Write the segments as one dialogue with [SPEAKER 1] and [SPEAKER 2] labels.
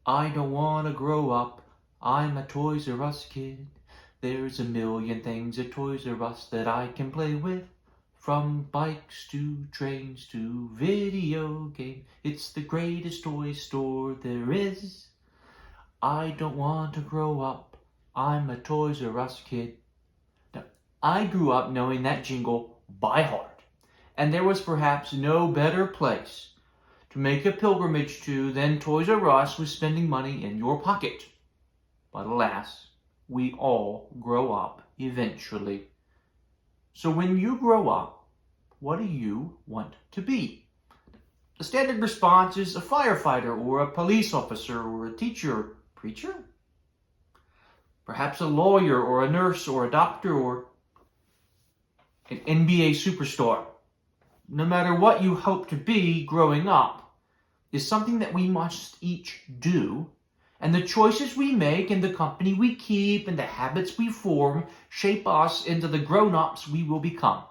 [SPEAKER 1] I don't want to grow up. I'm a Toys R Us kid. There's a million things at Toys R Us that I can play with. From bikes to trains to video games. It's the greatest toy store there is. I don't want to grow up. I'm a Toys R Us kid. Now, I grew up knowing that jingle by heart. And there was perhaps no better place to make a pilgrimage to than Toys R Us with spending money in your pocket. But alas, we all grow up eventually. So when you grow up, what do you want to be? The standard response is a firefighter or a police officer or a teacher, preacher? Perhaps a lawyer or a nurse or a doctor or an NBA superstar. No matter what you hope to be growing up is something that we must each do, and the choices we make and the company we keep and the habits we form shape us into the grown-ups we will become.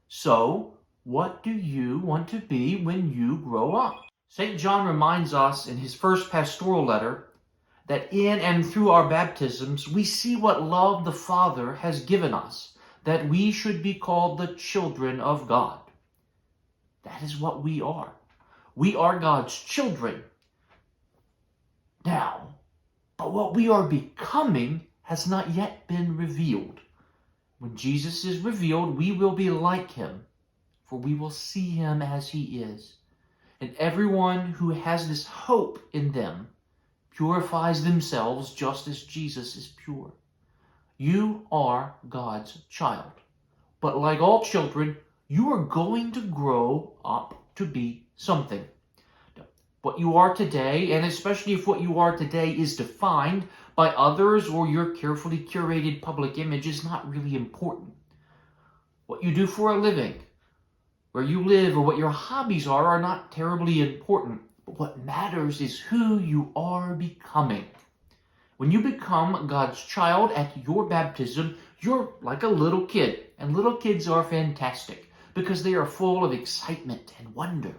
[SPEAKER 1] So, what do you want to be when you grow up? St. John reminds us in his first pastoral letter that in and through our baptisms we see what love the Father has given us, that we should be called the children of God. That is what we are. We are God's children. Now, but what we are becoming has not yet been revealed. When Jesus is revealed, we will be like him, for we will see him as he is. And everyone who has this hope in them purifies themselves just as Jesus is pure. You are God's child. But like all children, you are going to grow up to be something. What you are today, and especially if what you are today is defined by others or your carefully curated public image, is not really important. What you do for a living, where you live, or what your hobbies are not terribly important. But what matters is who you are becoming. When you become God's child at your baptism, you're like a little kid. And little kids are fantastic because they are full of excitement and wonder.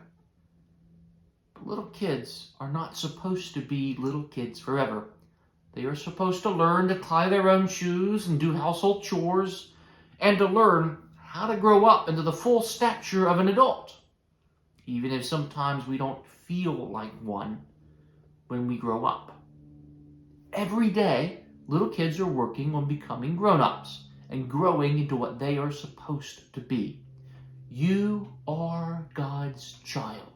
[SPEAKER 1] But little kids are not supposed to be little kids forever. They are supposed to learn to tie their own shoes and do household chores, and to learn how to grow up into the full stature of an adult, even if sometimes we don't feel like one when we grow up. Every day, little kids are working on becoming grown-ups and growing into what they are supposed to be. You are God's child.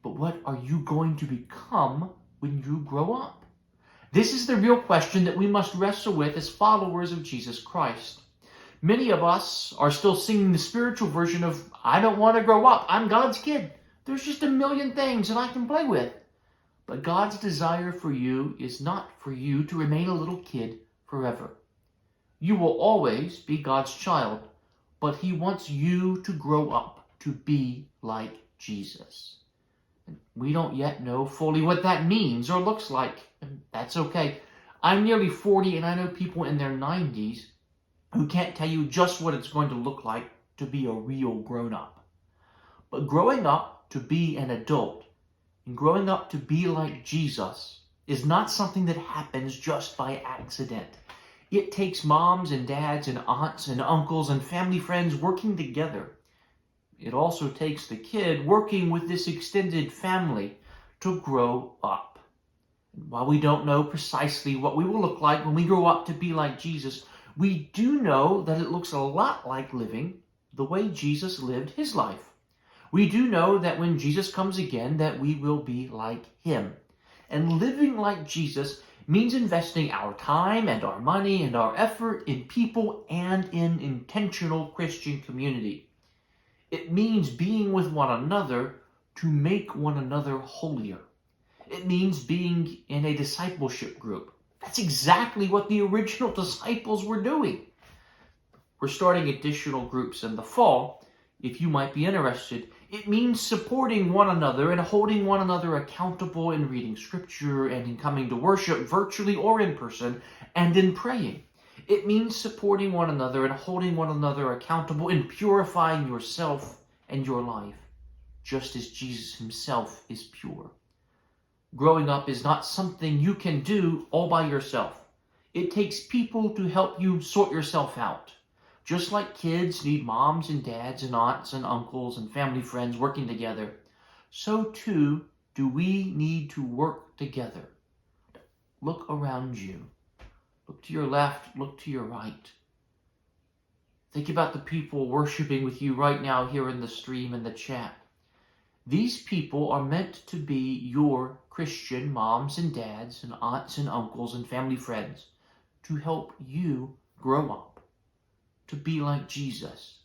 [SPEAKER 1] But what are you going to become when you grow up? This is the real question that we must wrestle with as followers of Jesus Christ. Many of us are still singing the spiritual version of, I don't want to grow up, I'm God's kid. There's just a million things that I can play with. But God's desire for you is not for you to remain a little kid forever. You will always be God's child, but he wants you to grow up to be like Jesus. And we don't yet know fully what that means or looks like, and that's okay. I'm nearly 40, and I know people in their 90s who can't tell you just what it's going to look like to be a real grown-up. But growing up to be an adult and growing up to be like Jesus is not something that happens just by accident. It takes moms and dads and aunts and uncles and family friends working together. It also takes the kid working with this extended family to grow up. And while we don't know precisely what we will look like when we grow up to be like Jesus, we do know that it looks a lot like living the way Jesus lived his life. We do know that when Jesus comes again, that we will be like him. And living like Jesus means investing our time and our money and our effort in people and in intentional Christian community. It means being with one another to make one another holier. It means being in a discipleship group. That's exactly what the original disciples were doing. We're starting additional groups in the fall. If you might be interested, it means supporting one another and holding one another accountable in reading scripture and in coming to worship virtually or in person and in praying. It means supporting one another and holding one another accountable in purifying yourself and your life, just as Jesus himself is pure. growing up is not something you can do all by yourself. It takes people to help you sort yourself out. Just like kids need moms and dads and aunts and uncles and family friends working together, so too do we need to work together. Look around you. Look to your left, look to your right. Think about the people worshiping with you right now here in the stream and the chat. These people are meant to be your Christian moms and dads and aunts and uncles and family friends to help you grow up, to be like Jesus,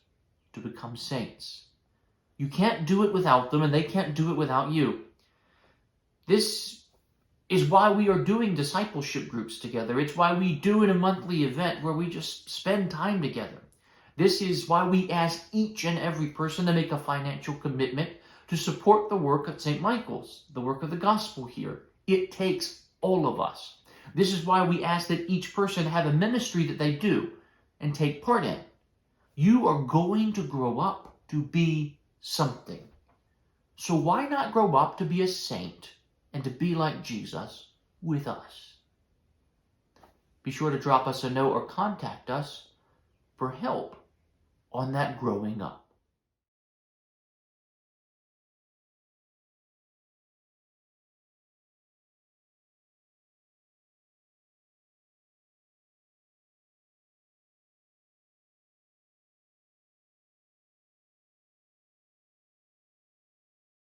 [SPEAKER 1] to become saints. You can't do it without them, and they can't do it without you. This is why we are doing discipleship groups together. It's why we do a monthly event where we just spend time together. This is why we ask each and every person to make a financial commitment to support the work of St. Michael's, the work of the gospel here. It takes all of us. This is why we ask that each person have a ministry that they do and take part in. You are going to grow up to be something. So why not grow up to be a saint and to be like Jesus with us? Be sure to drop us a note or contact us for help on that growing up.